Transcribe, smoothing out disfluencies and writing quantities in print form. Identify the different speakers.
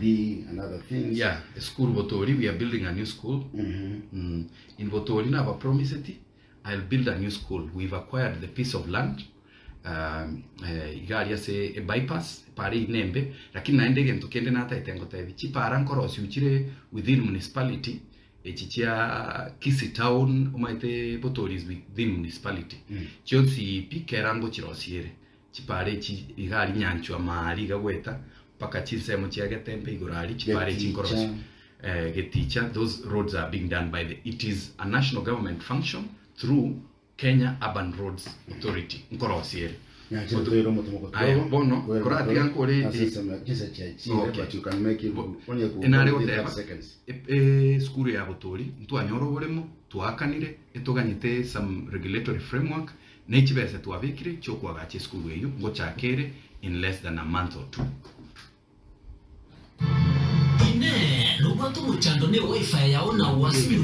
Speaker 1: ID and other things.
Speaker 2: Yeah, a school Botori, we are building a new school. In Botori, now I promise it, I'll build a new school. We've acquired the piece of land. Igari say a bypass, pari nembe, lakini naendege ntukende nata itengo tevi. Chipara nkorosi uchire within municipality. Echichia Kisi town umaite Botori is within municipality. Chionsi pikerango chirosiere. Chipare chi igari nyanchwa maari gaweta. Paka chinsemo chiage tempe igorari chipare chinkorosi. Get teacher. Those roads are being done by it is a national government function through Kenya Urban Roads Authority. Nkorosiere.
Speaker 1: Bono,
Speaker 2: correct ancora
Speaker 1: but you can make it
Speaker 2: seconds. School ya Botori, ntwanyoro volemo, twakanire, etoganyite some regulatory framework, nechibese twabikire chokwa gache school yeyo, ngochakere in less than a month or two.
Speaker 3: Ine, no watu muchando ne wifi yaona wasi